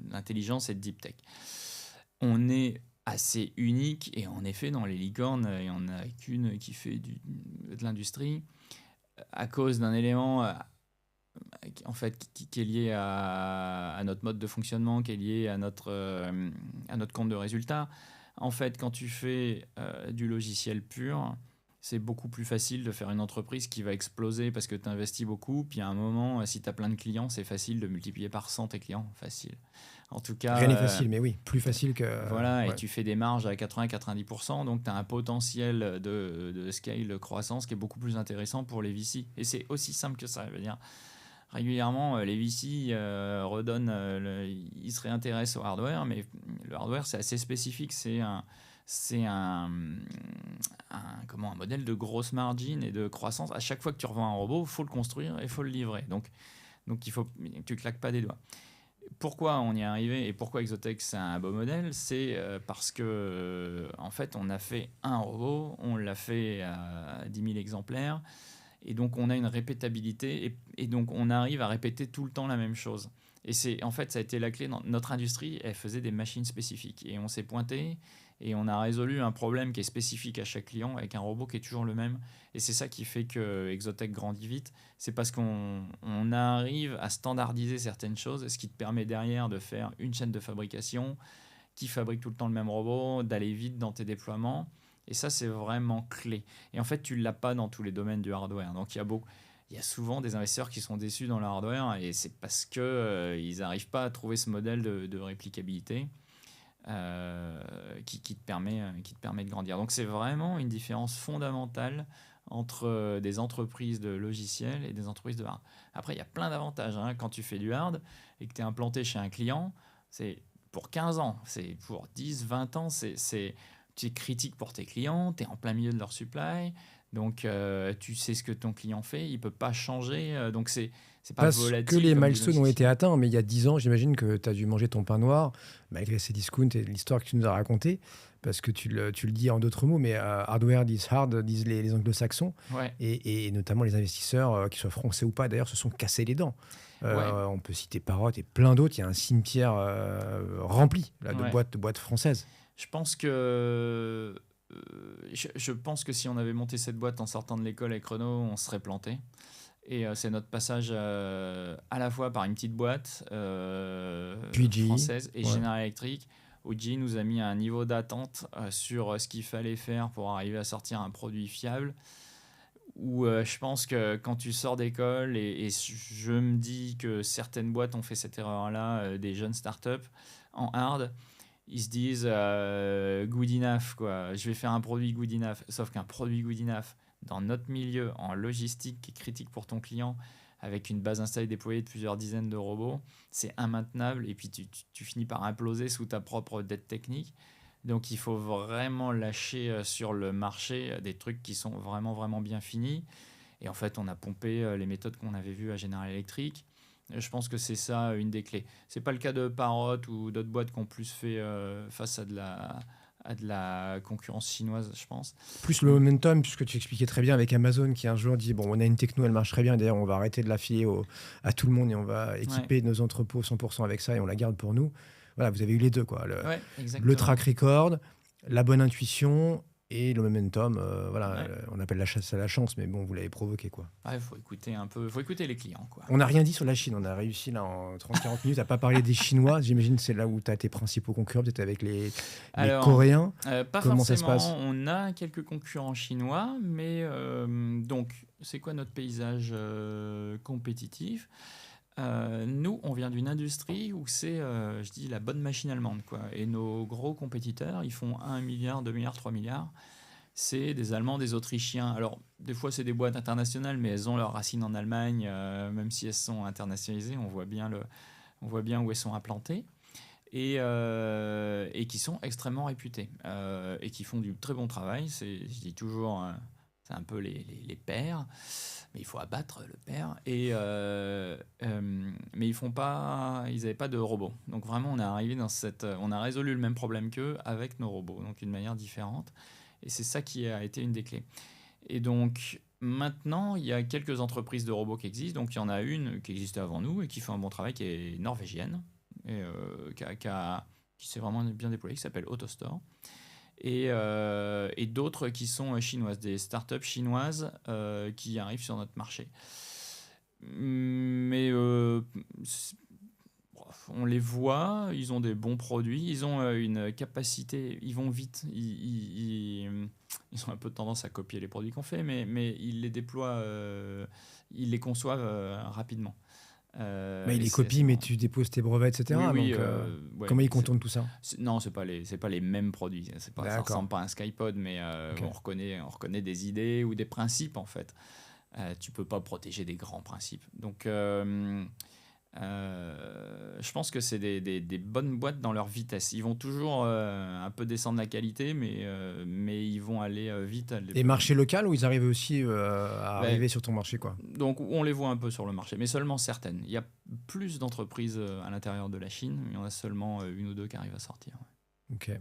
d'intelligence et de deep tech. On est assez unique, et en effet, dans les licornes, il n'y en a qu'une qui fait de l'industrie, à cause d'un élément en fait, qui est lié à notre mode de fonctionnement, qui est lié à notre compte de résultats. En fait, quand tu fais du logiciel pur, c'est beaucoup plus facile de faire une entreprise qui va exploser parce que tu investis beaucoup. Puis à un moment, si tu as plein de clients, c'est facile de multiplier par 100 tes clients. Facile. En tout cas,
Rien n'est facile, mais oui, plus facile que...
voilà, et
ouais.
tu fais des marges à 80-90%, donc tu as un potentiel de scale, de croissance qui est beaucoup plus intéressant pour les VC. Et c'est aussi simple que ça. Je veux dire, régulièrement, les VC ils se réintéressent au hardware, mais le hardware, c'est assez spécifique. C'est un modèle de grosse margin et de croissance. À chaque fois que tu revends un robot, il faut le construire et il faut le livrer. Donc tu claques pas des doigts. Pourquoi on y est arrivé et pourquoi Exotech c'est un beau modèle? C'est parce que en fait, on a fait un robot, on l'a fait à 10 000 exemplaires. Et donc, on a une répétabilité, et donc on arrive à répéter tout le temps la même chose. Et en fait, ça a été la clé. Dans notre industrie, elle faisait des machines spécifiques. Et on s'est pointé et on a résolu un problème qui est spécifique à chaque client avec un robot qui est toujours le même. Et c'est ça qui fait que Exotech grandit vite. C'est parce qu'on arrive à standardiser certaines choses, ce qui te permet derrière de faire une chaîne de fabrication qui fabrique tout le temps le même robot, d'aller vite dans tes déploiements. Et ça, c'est vraiment clé. Et en fait, tu ne l'as pas dans tous les domaines du hardware. Donc, il y a souvent des investisseurs qui sont déçus dans le hardware, et c'est parce qu'ils n'arrivent pas à trouver ce modèle de réplicabilité qui te permet de grandir. Donc, c'est vraiment une différence fondamentale entre des entreprises de logiciels et des entreprises de hard. Après, il y a plein d'avantages. Quand tu fais du hard et que tu es implanté chez un client, c'est pour 15 ans, c'est pour 10, 20 ans, tu es critique pour tes clients, tu es en plein milieu de leur supply, donc tu sais ce que ton client fait, il ne peut pas changer, donc c'est pas
Parce que
volatile
les
comme du
milestones ont été
logiciel.
atteints, mais il y a 10 ans, j'imagine que tu as dû manger ton pain noir, malgré ces discounts et l'histoire que tu nous as racontée, parce que tu le dis en d'autres mots, mais hardware is hard, disent les anglo-saxons,
Ouais,
et notamment les investisseurs, qu'ils soient français ou pas, d'ailleurs, se sont cassés les dents.
ouais,
On peut citer Parrot et plein d'autres, il y a un cimetière rempli là, de
ouais.
boîtes françaises.
Je pense que je pense que si on avait monté cette boîte en sortant de l'école avec Renault, on serait planté. Et c'est notre passage à la fois par une petite boîte
Puis G,
française et
ouais.
General Electric, où G nous a mis un niveau d'attente sur ce qu'il fallait faire pour arriver à sortir un produit fiable. Où je pense que quand tu sors d'école, et je me dis que certaines boîtes ont fait cette erreur-là, des jeunes startups en hard, ils se disent good enough, quoi. Je vais faire un produit good enough. Sauf qu'un produit good enough, dans notre milieu, en logistique, qui est critique pour ton client, avec une base installée déployée de plusieurs dizaines de robots, c'est immaintenable. Et puis tu finis par imploser sous ta propre dette technique. Donc il faut vraiment lâcher sur le marché des trucs qui sont vraiment, vraiment bien finis. Et en fait, on a pompé les méthodes qu'on avait vues à General Electric. Je pense que c'est ça une des clés. C'est pas le cas de Parrot ou d'autres boîtes qui ont plus fait face à de la concurrence chinoise, je pense.
Plus le momentum, puisque tu expliquais très bien avec Amazon qui un jour dit bon, on a une techno, elle marche très bien, d'ailleurs on va arrêter de la filer à tout le monde et on va
Ouais,
équiper nos entrepôts 100% avec ça et on la garde pour nous. Voilà, vous avez eu les deux, quoi.
ouais,
Le
exactement.
track record, la bonne intuition et le momentum. Voilà,
Ouais.
on appelle la chasse à la chance, mais bon, vous l'avez provoqué, quoi.
Ouais, faut écouter un peu, faut écouter les clients, quoi.
On n'a rien dit sur la Chine, on a réussi là en 30-40 minutes à pas parler des Chinois. J'imagine que c'est là où tu as tes principaux concurrents, peut-être avec les
Alors,
Coréens.
pas
Comment ça se
forcément.
passe?
On a quelques concurrents chinois, mais donc, c'est quoi notre paysage compétitif? Nous, on vient d'une industrie où c'est, je dis, la bonne machine allemande, quoi. Et nos gros compétiteurs, ils font 1 milliard, 2 milliards, 3 milliards. C'est des Allemands, des Autrichiens. Alors, des fois, c'est des boîtes internationales, mais elles ont leurs racines en Allemagne, même si elles sont internationalisées. On voit bien où elles sont implantées. et qui sont extrêmement réputés et qui font du très bon travail. Je dis toujours, c'est un peu les pairs, mais il faut abattre le pair. Mais ils n'avaient pas de robots. Donc vraiment, on a résolu le même problème qu'eux avec nos robots, donc d'une manière différente. Et c'est ça qui a été une des clés. Et donc maintenant, il y a quelques entreprises de robots qui existent. Donc il y en a une qui existait avant nous et qui fait un bon travail, qui est norvégienne et qui s'est vraiment bien déployée, qui s'appelle AutoStore. Et d'autres qui sont chinoises, des startups chinoises qui arrivent sur notre marché. Mais on les voit, ils ont des bons produits, ils ont une capacité, ils vont vite, ils ont un peu tendance à copier les produits qu'on fait, mais ils les déploient, ils les conçoivent rapidement.
Mais il
Et
les
c'est
copie,
assez
mais
marrant.
tu déposes tes brevets,
Oui,
etc.
oui,
Donc,
ouais,
comment ils contournent tout ça?
non, c'est pas les mêmes produits. Ça
D'accord.
ressemble pas à un Skypod, mais
Ok.
on reconnaît des idées ou des principes en fait. Tu peux pas protéger des grands principes. Donc, je pense que c'est des bonnes boîtes dans leur vitesse. Ils vont toujours un peu descendre la qualité, mais ils vont aller vite.
Et marché local, où ils arrivent aussi à
Ben,
arriver sur ton marché, quoi.
donc, on les voit un peu sur le marché, mais seulement certaines. Il y a plus d'entreprises à l'intérieur de la Chine, mais il y en a seulement une ou deux qui arrivent à sortir.
Ok.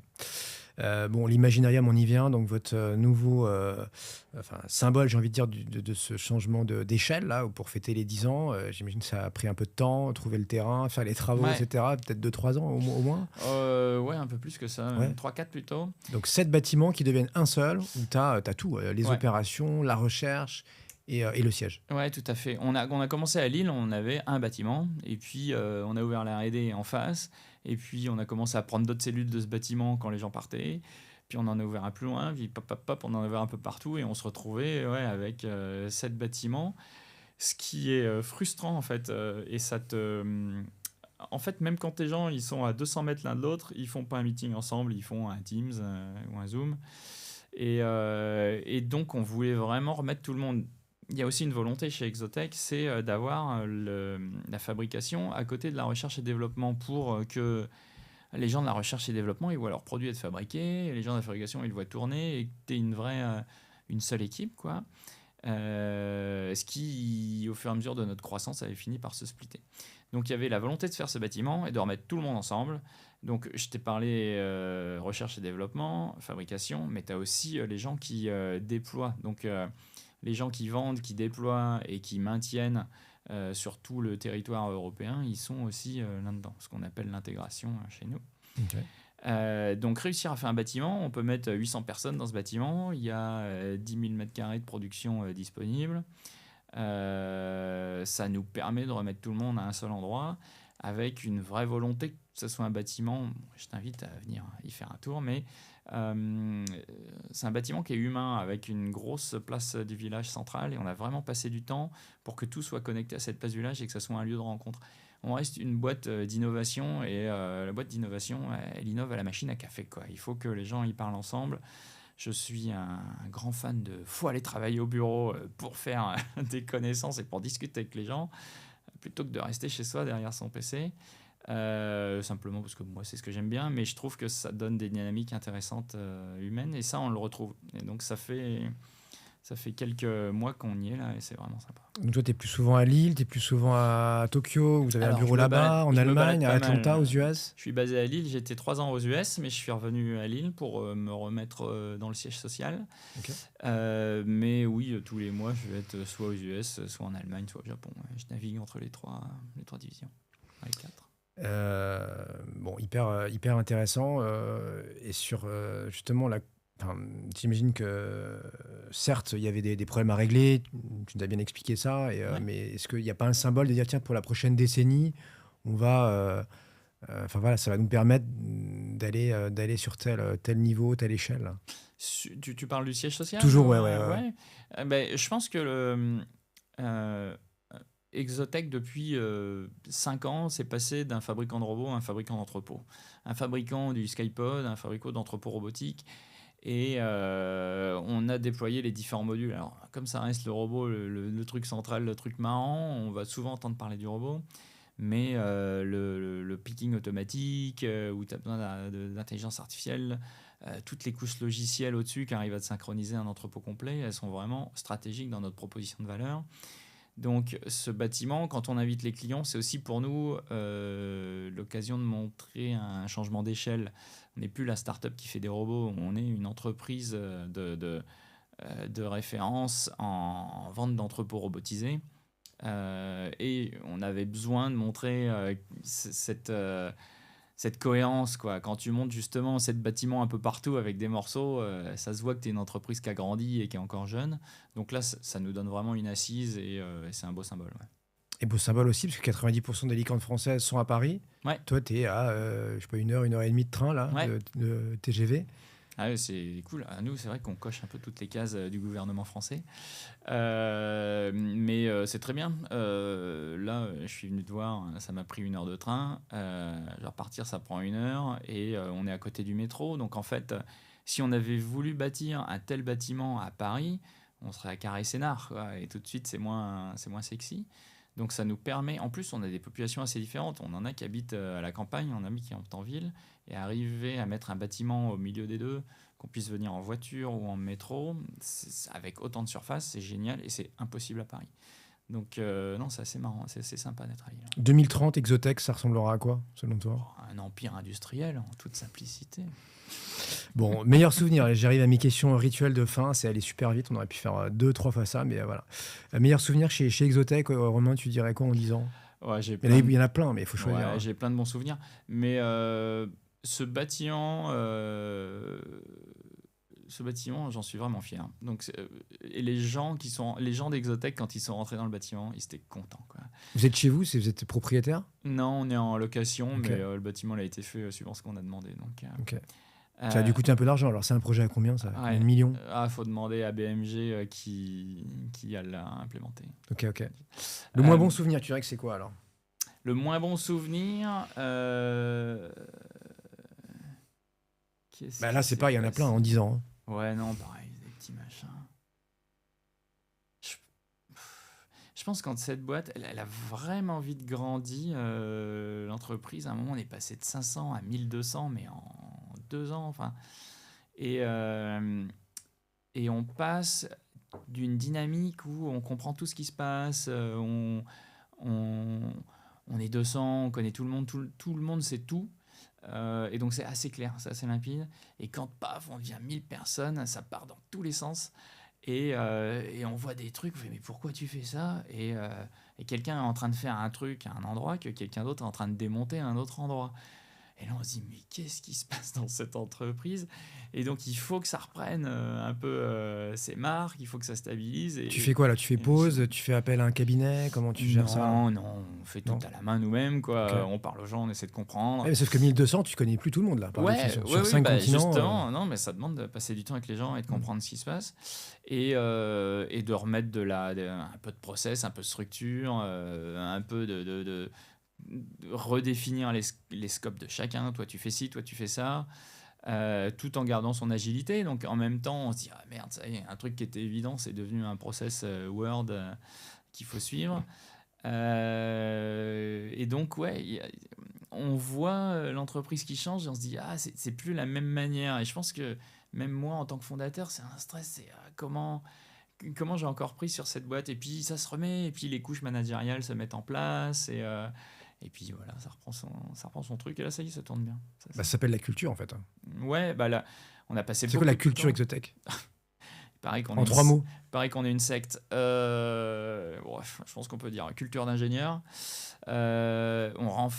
Bon, l'Imaginarium, on y vient. Donc, votre nouveau symbole, j'ai envie de dire, de ce changement d'échelle, là, pour fêter les 10 ans. J'imagine que ça a pris un peu de temps, trouver le terrain, faire les travaux,
Ouais,
etc. Peut-être 2-3 ans au moins.
ouais, un peu plus que ça,
Ouais.
3-4 plutôt.
Donc, 7 bâtiments qui deviennent un seul, où tu as tout, les
Ouais.
opérations, la recherche et le siège.
Ouais, tout à fait. On a commencé à Lille, on avait un bâtiment, et puis on a ouvert la R&D en face, et puis on a commencé à prendre d'autres cellules de ce bâtiment quand les gens partaient, puis on en a ouvert un plus loin, puis pop, pop, pop, on en a ouvert un peu partout, et on se retrouvait ouais, avec 7 bâtiments, ce qui est frustrant en fait, et ça te... En fait, même quand les gens ils sont à 200 mètres l'un de l'autre, ils font pas un meeting ensemble, ils font un Teams ou un Zoom. Et donc, on voulait vraiment remettre tout le monde. Il y a aussi une volonté chez Exotech, c'est d'avoir la fabrication à côté de la recherche et développement pour que les gens de la recherche et développement, ils voient leurs produits être fabriqués, et les gens de la fabrication, ils le voient tourner, et que tu aies une seule équipe, quoi. Ce qui, au fur et à mesure de notre croissance, avait fini par se splitter. Donc il y avait la volonté de faire ce bâtiment et de remettre tout le monde ensemble. Donc je t'ai parlé recherche et développement, fabrication, mais tu as aussi les gens qui déploient. Donc les gens qui vendent, qui déploient et qui maintiennent sur tout le territoire européen, ils sont aussi là-dedans, ce qu'on appelle l'intégration chez nous.
Ok.
Donc réussir à faire un bâtiment, on peut mettre 800 personnes dans ce bâtiment, il y a 10 000 m² de production disponible. Ça nous permet de remettre tout le monde à un seul endroit avec une vraie volonté que ce soit un bâtiment. Je t'invite à venir y faire un tour, mais c'est un bâtiment qui est humain avec une grosse place du village central et on a vraiment passé du temps pour que tout soit connecté à cette place du village et que ça soit un lieu de rencontre. On reste une boîte d'innovation et la boîte d'innovation, elle innove à la machine à café, quoi. Il faut que les gens y parlent ensemble. Je suis un grand fan de faut aller travailler au bureau pour faire des connaissances et pour discuter avec les gens plutôt que de rester chez soi derrière son PC. Simplement parce que moi c'est ce que j'aime bien, mais je trouve que ça donne des dynamiques intéressantes humaines et ça on le retrouve. Et donc ça fait quelques mois qu'on y est là et c'est vraiment sympa.
Donc toi, tu es plus souvent à Lille, tu es plus souvent à Tokyo, vous avez un
Alors
bureau là-bas, en
je me balade
Allemagne, à
pas
Atlanta, aux
mal.
US.
Je suis basé à Lille, j'étais 3 ans aux US, mais je suis revenu à Lille pour me remettre dans le siège social.
Ok.
Mais oui, tous les mois, je vais être soit aux US, soit en Allemagne, soit au Japon. Ouais. Je navigue entre les trois divisions, les quatre.
Bon, hyper intéressant. Et sur justement, enfin, j'imagine que certes, il y avait des problèmes à régler, tu nous as bien expliqué ça,
Ouais.
mais est-ce qu'il n'y a pas un symbole de dire, tiens, pour la prochaine décennie, on va, enfin voilà, ça va nous permettre d'aller sur tel niveau, telle échelle.
Tu parles du siège social
Toujours,
ou,
ouais.
ouais. Ben, je pense que euh, Exotech, depuis 5 ans, s'est passé d'un fabricant de robots à un fabricant d'entrepôt. Un fabricant du Skypod, un fabricant d'entrepôt robotique. Et on a déployé les différents modules. Alors, comme ça reste le robot, le truc central, le truc marrant, on va souvent entendre parler du robot. mais le picking automatique, où tu as besoin d'intelligence artificielle, toutes les couches logicielles au-dessus qui arrivent à te synchroniser un entrepôt complet, elles sont vraiment stratégiques dans notre proposition de valeur. Donc ce bâtiment, quand on invite les clients, c'est aussi pour nous l'occasion de montrer un changement d'échelle. On n'est plus la start-up qui fait des robots, on est une entreprise de référence en vente d'entrepôts robotisés. Et on avait besoin de montrer cette cohérence, quoi. Quand tu montes justement 7 bâtiments un peu partout avec des morceaux, ça se voit que tu es une entreprise qui a grandi et qui est encore jeune. Donc là, ça nous donne vraiment une assise et c'est un beau symbole. Ouais.
Et beau symbole aussi, parce que 90% des licornes françaises sont à Paris.
Ouais.
Toi, tu es à, je sais pas, 1 heure et demie de train, là,
Ouais.
de TGV.
Ah ouais, c'est cool. À nous, c'est vrai qu'on coche un peu toutes les cases du gouvernement français. Mais c'est très bien. Là, je suis venu te voir, ça m'a pris 1 heure de train. Repartir, ça prend 1 heure. Et on est à côté du métro. Donc en fait, si on avait voulu bâtir un tel bâtiment à Paris, on serait à Carré-Sénart, quoi. Et tout de suite, c'est moins sexy. Donc ça nous permet, en plus on a des populations assez différentes, on en a qui habitent à la campagne, on en a qui habitent en ville, et arriver à mettre un bâtiment au milieu des deux, qu'on puisse venir en voiture ou en métro, avec autant de surface, c'est génial et c'est impossible à Paris. Donc non, c'est assez marrant, c'est assez sympa d'être à Lille.
2030, Exotech, ça ressemblera à quoi, selon toi?
Un empire industriel, en toute simplicité.
Bon, meilleur souvenir, j'arrive à mes questions rituelles de fin, c'est aller super vite, on aurait pu faire 2-3 fois ça, mais voilà. Meilleur souvenir chez Exotech, Romain, tu dirais quoi en 10 ans?
Ouais,
Il y en a plein, mais il faut choisir.
Ouais, j'ai plein de bons souvenirs. Mais ce bâtiment, j'en suis vraiment fier. Donc, et les gens d'Exotech, quand ils sont rentrés dans le bâtiment, ils étaient contents, quoi.
Vous êtes chez vous, vous êtes propriétaire?
Non, on est en location,
Ok.
mais le bâtiment il a été fait suivant ce qu'on a demandé. Donc,
Ok. Ça a dû coûter un peu d'argent. Alors, c'est un projet à combien, ça?
ouais.
1 million?
Faut demander à BMG qui l'a implémenté.
Ok. Le moins bon souvenir, tu dirais que c'est quoi, alors?
Le moins bon souvenir...
Là, c'est pas, il y en a plein en 10 ans.
Ouais, non, pareil, des petits machins. Je pense que quand cette boîte, elle a vraiment vite grandi, l'entreprise, à un moment, on est passé de 500 à 1200, mais en 2 ans, enfin. Et on passe d'une dynamique où on comprend tout ce qui se passe, on est 200, on connaît tout le monde, tout le monde sait tout. Et donc c'est assez clair, c'est assez limpide. Et quand paf, on devient 1000 personnes, ça part dans tous les sens. Et on voit des trucs, on fait, mais pourquoi tu fais ça? Et quelqu'un est en train de faire un truc à un endroit que quelqu'un d'autre est en train de démonter à un autre endroit. Et là, on se dit, mais qu'est-ce qui se passe dans cette entreprise? Et donc, il faut que ça reprenne un peu ses marques, il faut que ça stabilise.
Tu fais quoi là? Tu fais pause? Tu fais appel à un cabinet? Comment tu gères ça?
Non, on fait tout à la main nous-mêmes, quoi. Okay. On parle aux gens, on essaie de comprendre.
Mais sauf que 1200, tu connais plus tout le monde là.
Sur
5 continents.
Justement, non, mais ça demande de passer du temps avec les gens et de comprendre ce qui se passe. Et de remettre un peu de process, un peu de structure, un peu de redéfinir les scopes de chacun. Toi, tu fais ci, toi, tu fais ça. Tout en gardant son agilité. Donc, en même temps, on se dit, ah merde, ça y est, un truc qui était évident, c'est devenu un process Word qu'il faut suivre. Et donc, ouais, on voit l'entreprise qui change et on se dit, ah, c'est plus la même manière. Et je pense que même moi, en tant que fondateur, c'est un stress. C'est comment j'ai encore pris sur cette boîte? Et puis, ça se remet. Et puis, les couches managériales se mettent en place. Et puis voilà, ça reprend son truc et là, ça y est, ça tourne bien.
Ça s'appelle la culture en fait.
Ouais, là, on a passé.
C'est quoi la culture Exotech? En 3 mots.
Pareil qu'on est une secte. Je pense qu'on peut dire culture d'ingénieur. On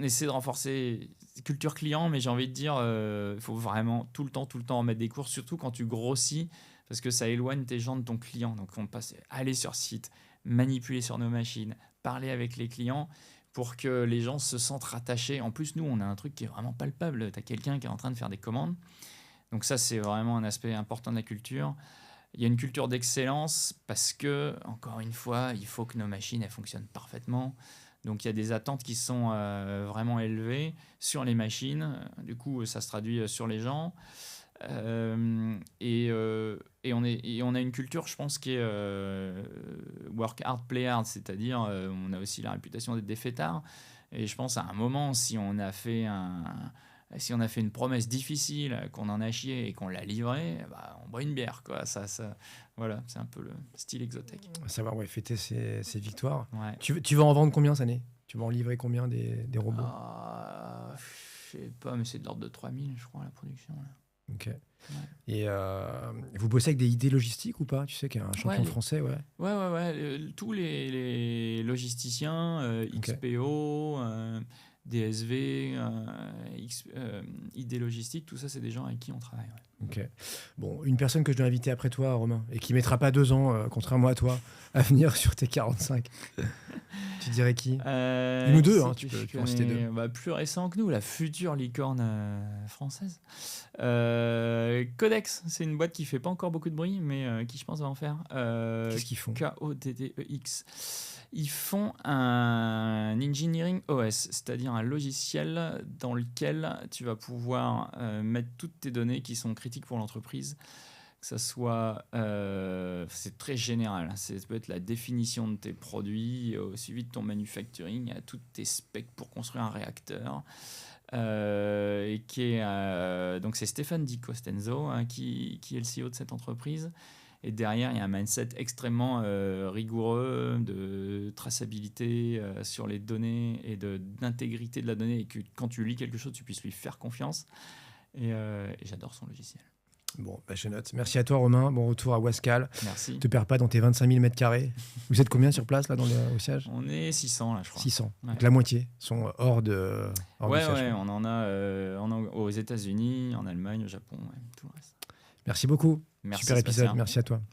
essaie de renforcer culture client, mais j'ai envie de dire, il faut vraiment tout le temps en mettre des cours, surtout quand tu grossis, parce que ça éloigne tes gens de ton client. Donc on passe aller sur site, manipuler sur nos machines, parler avec les clients, pour que les gens se sentent rattachés. En plus, nous, on a un truc qui est vraiment palpable. Tu as quelqu'un qui est en train de faire des commandes. Donc ça, c'est vraiment un aspect important de la culture. Il y a une culture d'excellence parce que, encore une fois, il faut que nos machines elles fonctionnent parfaitement. Donc il y a des attentes qui sont vraiment élevées sur les machines. Du coup, ça se traduit sur les gens. Et on a une culture, je pense, qui est work hard, play hard, c'est-à-dire on a aussi la réputation d'être des fêtards. Et je pense à un moment, si on a fait une promesse difficile, qu'on en a chié et qu'on l'a livrée, bah, on boit une bière, quoi. Voilà, c'est un peu le style exotique.
À savoir, ouais, fêter ses victoires.
Ouais.
Tu vas en vendre combien cette année? Tu vas en livrer combien des robots?
Je sais pas, mais c'est de l'ordre de 3000, je crois, la production. Là.
Ok.
Ouais.
Et vous bossez avec des idées logistiques ou pas? Tu sais qu'il y a un champion français, ouais.
Ouais. Tous les logisticiens,
Ok.
XPO, DSV, ID Logistique, tout ça, c'est des gens avec qui on travaille. Ouais.
Ok. Bon, une personne que je dois inviter après toi, Romain, et qui mettra pas 2 ans, contrairement à toi, à venir sur tes 45. Tu dirais qui? Une ou deux, hein, tu peux en citer 2.
Plus récent que nous, la future licorne française. Codex, c'est une boîte qui fait pas encore beaucoup de bruit, mais qui je pense va en faire.
Qu'est-ce qu'ils font?
Koddex. Ils font un engineering OS, c'est-à-dire un logiciel dans lequel tu vas pouvoir mettre toutes tes données qui sont critiques pour l'entreprise. Que ça soit, c'est très général, ça peut être la définition de tes produits, au suivi de ton manufacturing, à toutes tes specs pour construire un réacteur. Et donc c'est Stéphane Di Costenzo qui est le CEO de cette entreprise. Et derrière, il y a un mindset extrêmement rigoureux de traçabilité sur les données et d'intégrité de la donnée, et que quand tu lis quelque chose, tu puisses lui faire confiance. Et j'adore son logiciel.
Bon, je note. Merci à toi, Romain. Bon retour à Wascal.
Merci.
Ne te perds pas dans tes 25 000 mètres carrés. Vous êtes combien sur place, là, au siège?
On est 600, là, je crois.
600.
Ouais.
Donc la moitié sont hors du siège.
Ouais, on en a aux États-Unis, en Allemagne, au Japon, tout le reste.
Merci beaucoup.
Merci,
Super épisode.
Sébastien.
Merci à toi.